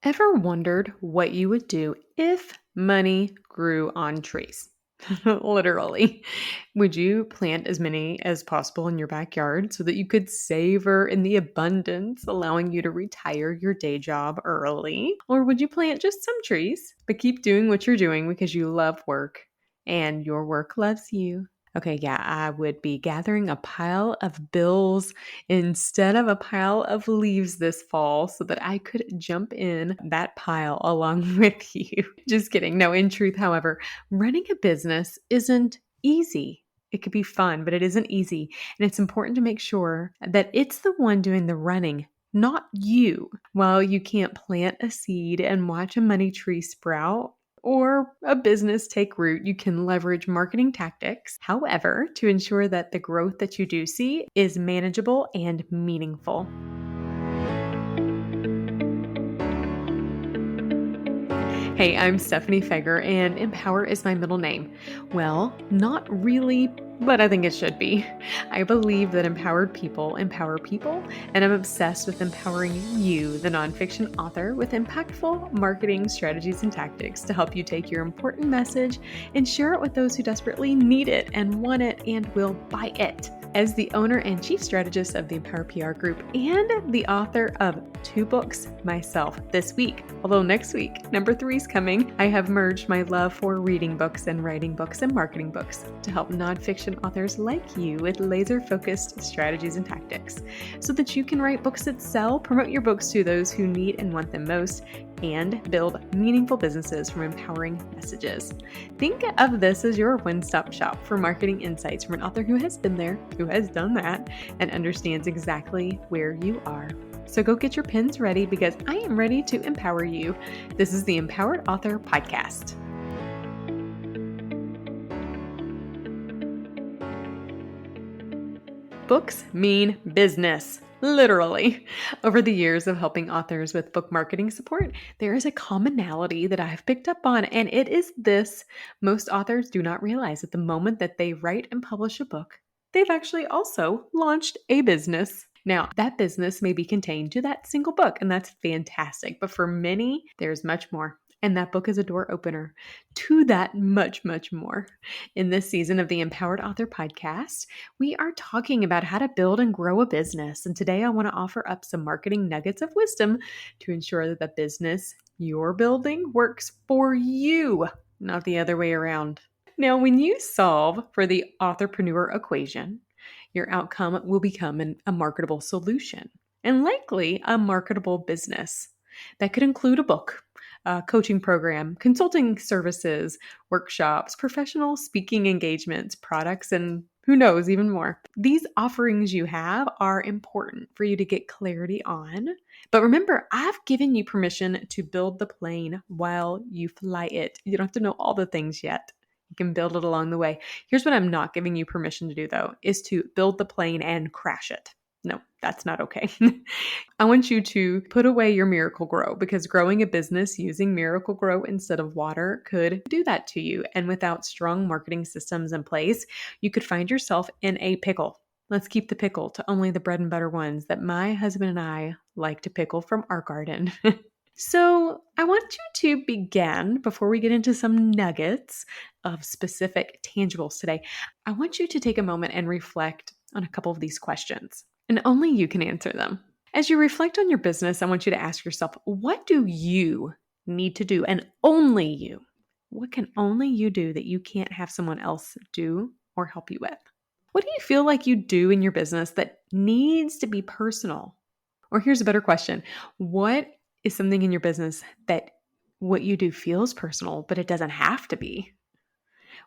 Ever wondered what you would do if money grew on trees? Literally. Would you plant as many as possible in your backyard so that you could savor in the abundance, allowing you to retire your day job early? Or would you plant just some trees, but keep doing what you're doing because you love work and your work loves you? Okay, yeah, I would be gathering a pile of bills instead of a pile of leaves this fall so that I could jump in that pile along with you. Just kidding. No, in truth, however, running a business isn't easy. It could be fun, but it isn't easy. And it's important to make sure that it's the one doing the running, not you. While you can't plant a seed and watch a money tree sprout, or a business take root, you can leverage marketing tactics, however, to ensure that the growth that you do see is manageable and meaningful. Hey, I'm Stephanie Feger, and Empower is my middle name. Well, not really, but I think it should be. I believe that empowered people empower people, and I'm obsessed with empowering you, the nonfiction author, with impactful marketing strategies and tactics to help you take your important message and share it with those who desperately need it and want it and will buy it. As the owner and chief strategist of the Empower PR Group and the author of 2 books myself this week, although next week, number 3 is coming, I have merged my love for reading books and writing books and marketing books to help nonfiction authors like you with laser-focused strategies and tactics so that you can write books that sell, promote your books to those who need and want them most, and build meaningful businesses from empowering messages. Think of this as your one-stop shop for marketing insights from an author who has been there, who has done that, and understands exactly where you are. So go get your pens ready because I am ready to empower you. This is the Empowered Author Podcast. Books mean business. Literally. Over the years of helping authors with book marketing support, there is a commonality that I've picked up on, and it is this. Most authors do not realize at the moment that they write and publish a book, they've actually also launched a business. Now, that business may be contained to that single book, and that's fantastic. But for many, there's much more. And that book is a door opener to that much, much more. In this season of the Empowered Author Podcast, we are talking about how to build and grow a business. And today I want to offer up some marketing nuggets of wisdom to ensure that the business you're building works for you, not the other way around. Now, when you solve for the authorpreneur equation, your outcome will become a marketable solution and likely a marketable business. That could include a book, a coaching program, consulting services, workshops, professional speaking engagements, products, and who knows, even more. These offerings you have are important for you to get clarity on. But remember, I've given you permission to build the plane while you fly it. You don't have to know all the things yet. You can build it along the way. Here's what I'm not giving you permission to do, though, is to build the plane and crash it. No, that's not okay. I want you to put away your Miracle Grow because growing a business using Miracle Grow instead of water could do that to you. And without strong marketing systems in place, you could find yourself in a pickle. Let's keep the pickle to only the bread and butter ones that my husband and I like to pickle from our garden. So I want you to begin, before we get into some nuggets of specific tangibles today, I want you to take a moment and reflect on a couple of these questions. And only you can answer them. As you reflect on your business, I want you to ask yourself, what do you need to do? And only you. What can only you do that you can't have someone else do or help you with? What do you feel like you do in your business that needs to be personal? Or here's a better question. What is something in your business that what you do feels personal, but it doesn't have to be?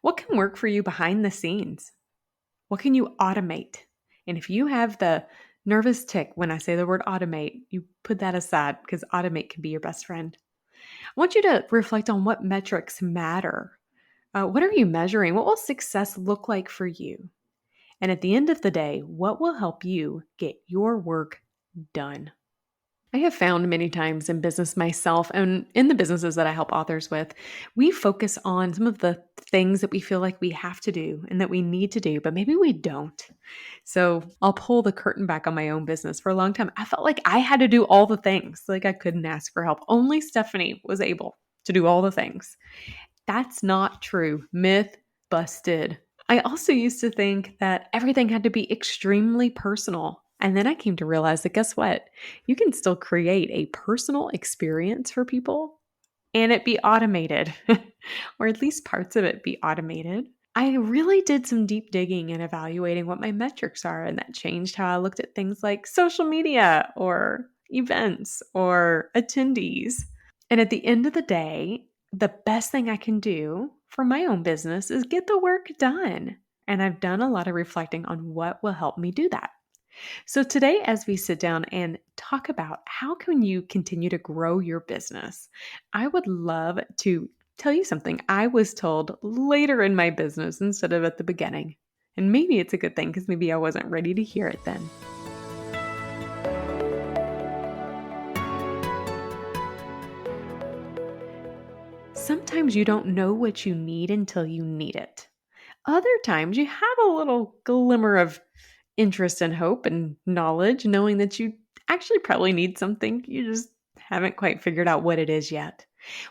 What can work for you behind the scenes? What can you automate? And if you have the nervous tick when I say the word automate, you put that aside because automate can be your best friend. I want you to reflect on what metrics matter. What are you measuring? What will success look like for you? And at the end of the day, what will help you get your work done? I have found many times in business myself and in the businesses that I help authors with, we focus on some of the things that we feel like we have to do and that we need to do, but maybe we don't. So I'll pull the curtain back on my own business. For a long time, I felt like I had to do all the things, like I couldn't ask for help. Only Stephanie was able to do all the things. That's not true. Myth busted. I also used to think that everything had to be extremely personal. And then I came to realize that guess what? You can still create a personal experience for people and it be automated, or at least parts of it be automated. I really did some deep digging and evaluating what my metrics are, and that changed how I looked at things like social media or events or attendees. And at the end of the day, the best thing I can do for my own business is get the work done. And I've done a lot of reflecting on what will help me do that. So today, as we sit down and talk about how can you continue to grow your business, I would love to tell you something I was told later in my business instead of at the beginning. And maybe it's a good thing because maybe I wasn't ready to hear it then. Sometimes you don't know what you need until you need it. Other times you have a little glimmer of interest and hope and knowledge, knowing that you actually probably need something. You just haven't quite figured out what it is yet.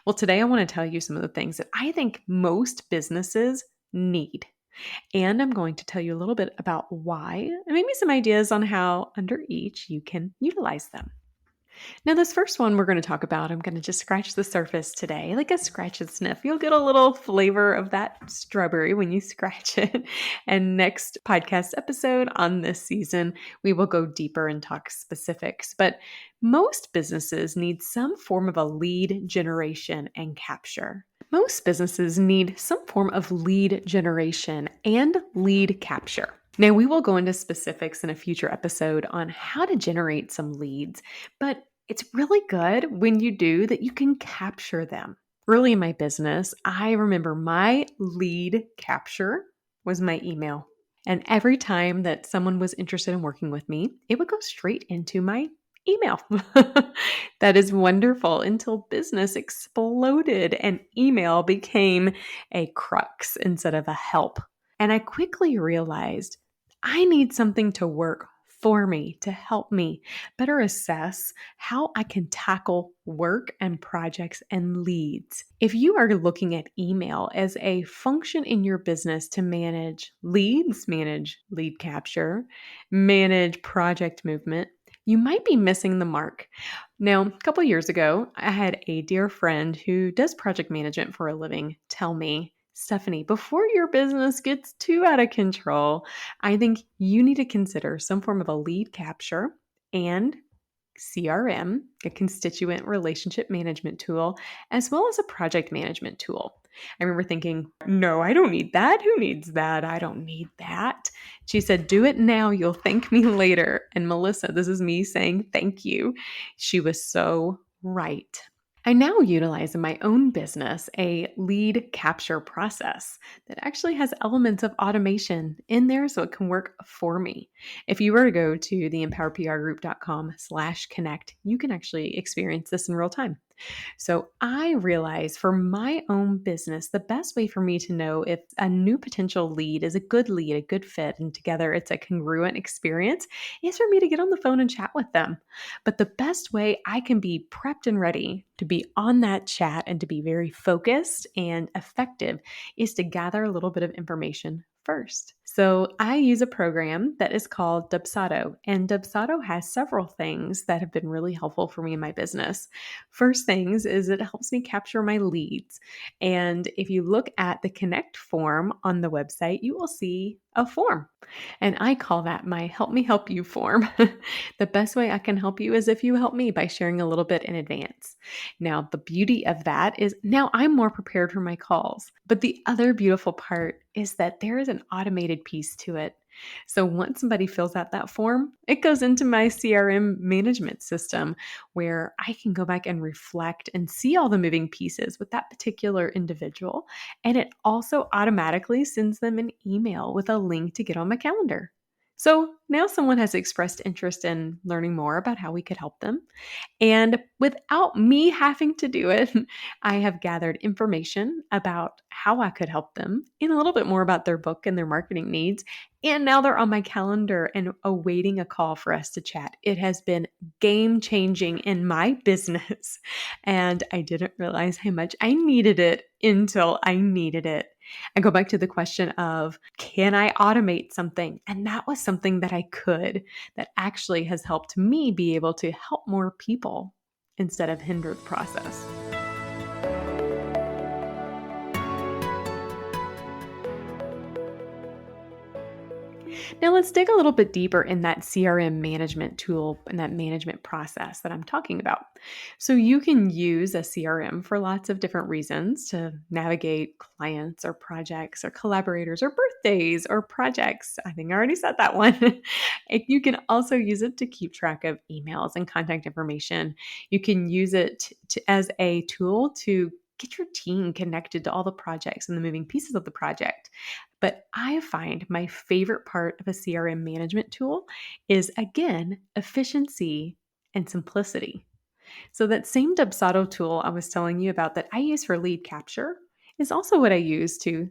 Well, today I want to tell you some of the things that I think most businesses need. And I'm going to tell you a little bit about why and maybe some ideas on how under each you can utilize them. Now, this first one we're going to talk about, I'm going to just scratch the surface today, like a scratch and sniff. You'll get a little flavor of that strawberry when you scratch it. And next podcast episode on this season, we will go deeper and talk specifics. But most businesses need some form of a lead generation and capture. Most businesses need some form of lead generation and lead capture. Now, we will go into specifics in a future episode on how to generate some leads, but it's really good when you do that you can capture them. Early in my business, I remember my lead capture was my email. And every time that someone was interested in working with me, it would go straight into my email. That is wonderful until business exploded and email became a crux instead of a help. And I quickly realized I need something to work for me, to help me better assess how I can tackle work and projects and leads. If you are looking at email as a function in your business to manage leads, manage lead capture, manage project movement, you might be missing the mark. Now, a couple years ago, I had a dear friend who does project management for a living tell me, Stephanie, before your business gets too out of control, I think you need to consider some form of a lead capture and CRM, a constituent relationship management tool, as well as a project management tool. I remember thinking, no, I don't need that. Who needs that? I don't need that. She said, do it now. You'll thank me later. And Melissa, this is me saying thank you. She was so right. I now utilize in my own business a lead capture process that actually has elements of automation in there so it can work for me. If you were to go to theempowerprgroup.com/connect, you can actually experience this in real time. So I realize for my own business, the best way for me to know if a new potential lead is a good lead, a good fit, and together it's a congruent experience is for me to get on the phone and chat with them. But the best way I can be prepped and ready to be on that chat and to be very focused and effective is to gather a little bit of information first. So I use a program that is called Dubsado, and Dubsado has several things that have been really helpful for me in my business. First things is it helps me capture my leads. And if you look at the connect form on the website, you will see a form. And I call that my help me help you form. The best way I can help you is if you help me by sharing a little bit in advance. Now, the beauty of that is now I'm more prepared for my calls. But the other beautiful part is that there is an automated piece to it. So once somebody fills out that form, it goes into my CRM management system where I can go back and reflect and see all the moving pieces with that particular individual. And it also automatically sends them an email with a link to get on my calendar. So now someone has expressed interest in learning more about how we could help them. And without me having to do it, I have gathered information about how I could help them and a little bit more about their book and their marketing needs. And now they're on my calendar and awaiting a call for us to chat. It has been game changing in my business. And I didn't realize how much I needed it until I needed it. I go back to the question of, can I automate something? And that was something that I could, that actually has helped me be able to help more people instead of hinder the process. Now let's dig a little bit deeper in that CRM management tool and that management process that I'm talking about. So you can use a CRM for lots of different reasons to navigate clients or projects or collaborators or birthdays or projects. I think I already said that one. You can also use it to keep track of emails and contact information. You can use it as a tool to get your team connected to all the projects and the moving pieces of the project. But I find my favorite part of a CRM management tool is, again, efficiency and simplicity. So, that same Dubsado tool I was telling you about that I use for lead capture is also what I use to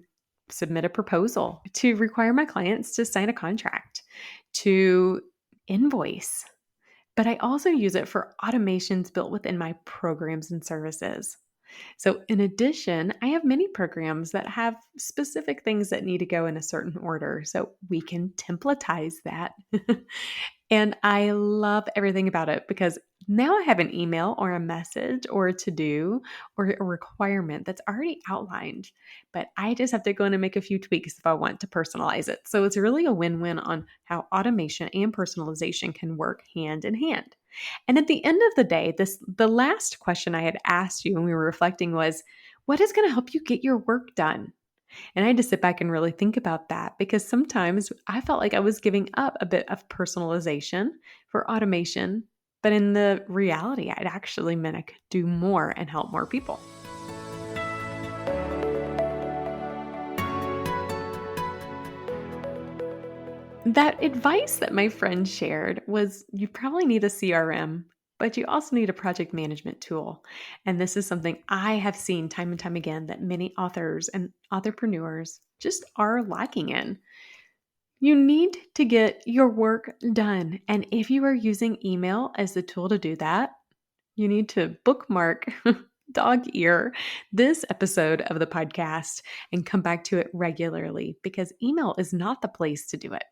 submit a proposal, to require my clients to sign a contract, to invoice. But I also use it for automations built within my programs and services. So, in addition, I have many programs that have specific things that need to go in a certain order. So, we can templatize that. And I love everything about it because now I have an email or a message or a to do or a requirement that's already outlined, but I just have to go in and make a few tweaks if I want to personalize it. So it's really a win win on how automation and personalization can work hand in hand. And at the end of the day, the last question I had asked you when we were reflecting was, what is going to help you get your work done? And I had to sit back and really think about that because sometimes I felt like I was giving up a bit of personalization for automation, but in the reality, it actually meant I could do more and help more people. That advice that my friend shared was, you probably need a CRM, but you also need a project management tool. And this is something I have seen time and time again that many authors and authorpreneurs just are lacking in. You need to get your work done. And if you are using email as the tool to do that, you need to bookmark, dog ear, this episode of the podcast and come back to it regularly because email is not the place to do it.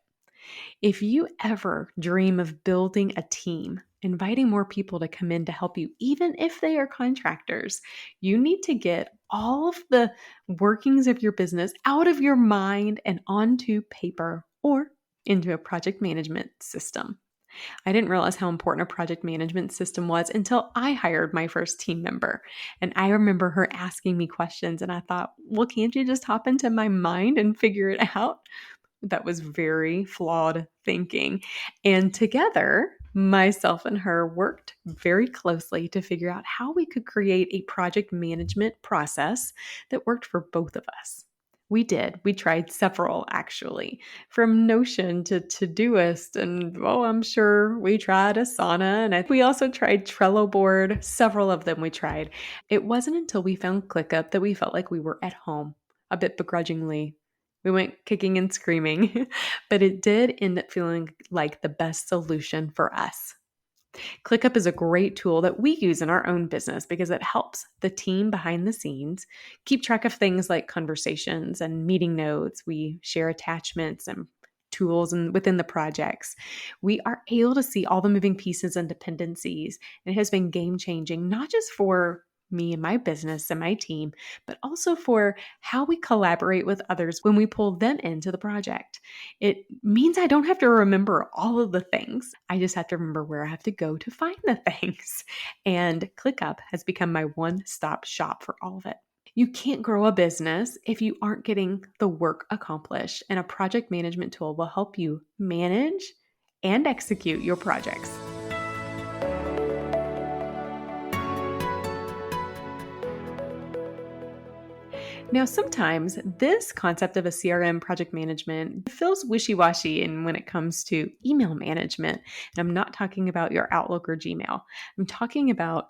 If you ever dream of building a team, inviting more people to come in to help you, even if they are contractors, you need to get all of the workings of your business out of your mind and onto paper or into a project management system. I didn't realize how important a project management system was until I hired my first team member. And I remember her asking me questions, and I thought, well, can't you just hop into my mind and figure it out? That was very flawed thinking. And together, myself and her worked very closely to figure out how we could create a project management process that worked for both of us. We did. We tried several actually, from Notion to Todoist, and I'm sure we tried Asana, and we also tried Trello board. Several of them we tried. It wasn't until we found ClickUp that we felt like we were at home, a bit begrudgingly. We went kicking and screaming, but it did end up feeling like the best solution for us. ClickUp is a great tool that we use in our own business because it helps the team behind the scenes keep track of things like conversations and meeting notes. We share attachments and tools and within the projects. We are able to see all the moving pieces and dependencies. And it has been game changing, not just for me and my business and my team, but also for how we collaborate with others when we pull them into the project. It means I don't have to remember all of the things. I just have to remember where I have to go to find the things. And ClickUp has become my one-stop shop for all of it. You can't grow a business if you aren't getting the work accomplished, and a project management tool will help you manage and execute your projects. Now, sometimes this concept of a CRM project management feels wishy-washy when it comes to email management. And I'm not talking about your Outlook or Gmail. I'm talking about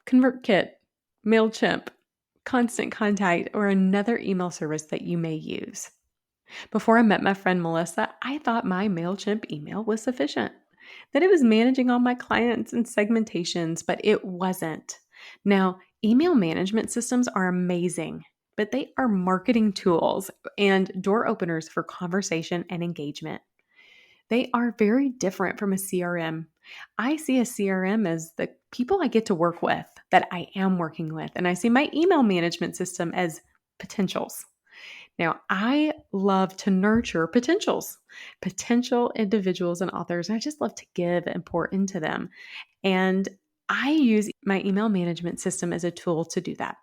ConvertKit, MailChimp, Constant Contact, or another email service that you may use. Before I met my friend Melissa, I thought my MailChimp email was sufficient, that it was managing all my clients and segmentations, but it wasn't. Now, email management systems are amazing, but they are marketing tools and door openers for conversation and engagement. They are very different from a CRM. I see a CRM as the people I get to work with, that I am working with, and I see my email management system as potentials. Now, I love to nurture potential individuals and authors, and I just love to give and pour into them. And I use my email management system as a tool to do that.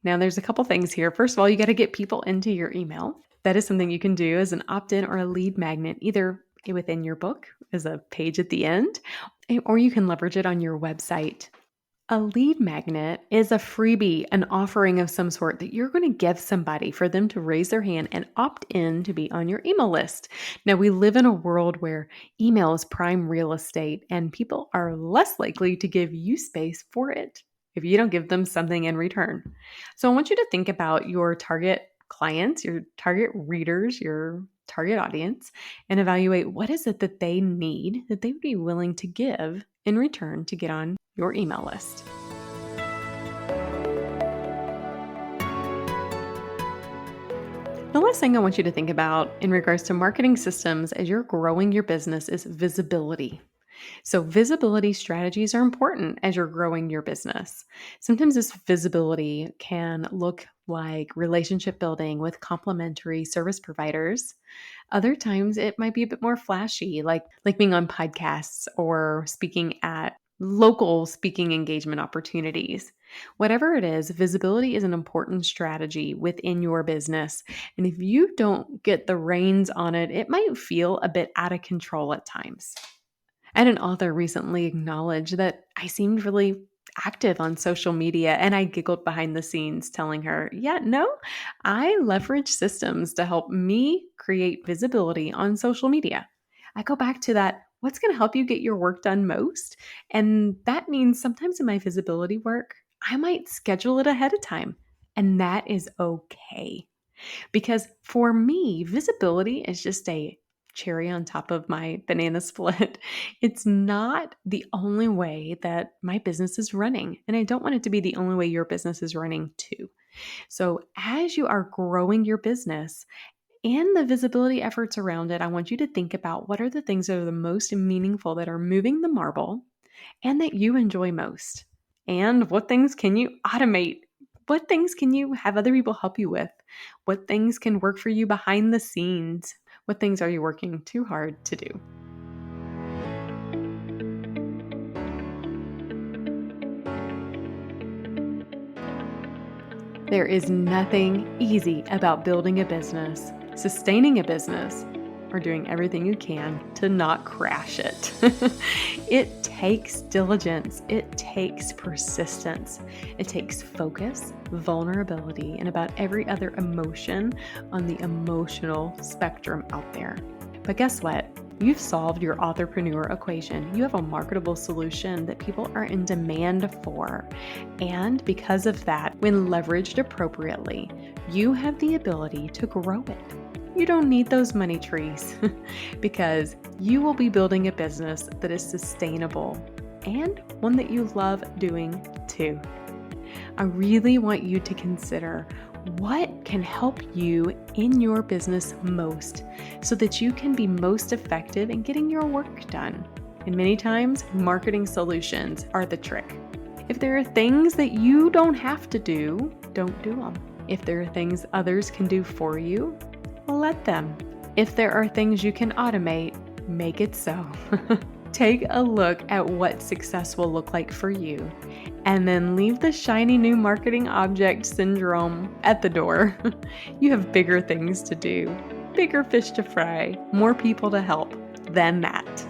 Now, there's a couple things here. First of all, you got to get people into your email. That is something you can do as an opt-in or a lead magnet, either within your book as a page at the end, or you can leverage it on your website. A lead magnet is a freebie, an offering of some sort that you're going to give somebody for them to raise their hand and opt in to be on your email list. Now, we live in a world where email is prime real estate, and people are less likely to give you space for it if you don't give them something in return. So I want you to think about your target clients, your target readers, your target audience, and evaluate what is it that they need that they would be willing to give in return to get on your email list. The last thing I want you to think about in regards to marketing systems as you're growing your business is visibility. So visibility strategies are important as you're growing your business. Sometimes this visibility can look like relationship building with complementary service providers. Other times it might be a bit more flashy, like being on podcasts or speaking at local speaking engagement opportunities. Whatever it is, visibility is an important strategy within your business. And if you don't get the reins on it, it might feel a bit out of control at times. I had an author recently acknowledge that I seemed really active on social media, and I giggled behind the scenes telling her, I leverage systems to help me create visibility on social media. I go back to that, what's going to help you get your work done most? And that means sometimes in my visibility work, I might schedule it ahead of time, and that is okay. Because for me, visibility is just a cherry on top of my banana split. It's not the only way that my business is running. And I don't want it to be the only way your business is running too. So as you are growing your business and the visibility efforts around it, I want you to think about what are the things that are the most meaningful, that are moving the marble and that you enjoy most. And what things can you automate? What things can you have other people help you with? What things can work for you behind the scenes? What things are you working too hard to do? There is nothing easy about building a business, sustaining a business, or doing everything you can to not crash it. It takes diligence. It takes persistence. It takes focus, vulnerability, and about every other emotion on the emotional spectrum out there. But guess what? You've solved your authorpreneur equation. You have a marketable solution that people are in demand for. And because of that, when leveraged appropriately, you have the ability to grow it. You don't need those money trees because you will be building a business that is sustainable and one that you love doing too. I really want you to consider what can help you in your business most so that you can be most effective in getting your work done. And many times, marketing solutions are the trick. If there are things that you don't have to do, don't do them. If there are things others can do for you, let them. If there are things you can automate, make it so. Take a look at what success will look like for you, and then leave the shiny new marketing object syndrome at the door. You have bigger things to do, bigger fish to fry, more people to help than that.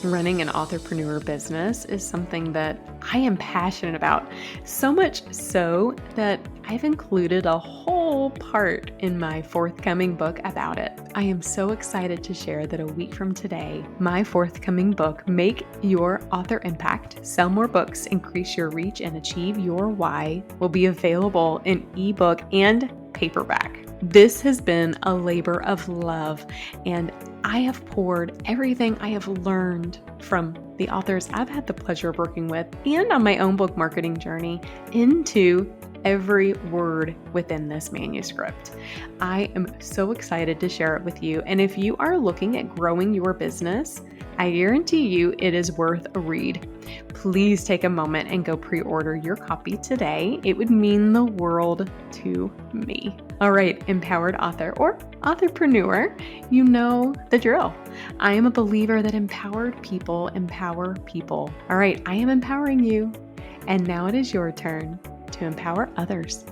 Running an authorpreneur business is something that I am passionate about, so much so that I've included a whole part in my forthcoming book about it. I am so excited to share that a week from today, my forthcoming book, Make Your Author Impact, Sell More Books, Increase Your Reach, and Achieve Your Why, will be available in ebook and paperback. This has been a labor of love, and I have poured everything I have learned from the authors I've had the pleasure of working with and on my own book marketing journey into every word within this manuscript. I am so excited to share it with you. And if you are looking at growing your business, I guarantee you it is worth a read. Please take a moment and go pre-order your copy today. It would mean the world to me. All right, empowered author or authorpreneur, you know the drill. I am a believer that empowered people empower people. All right, I am empowering you. And now it is your turn to empower others.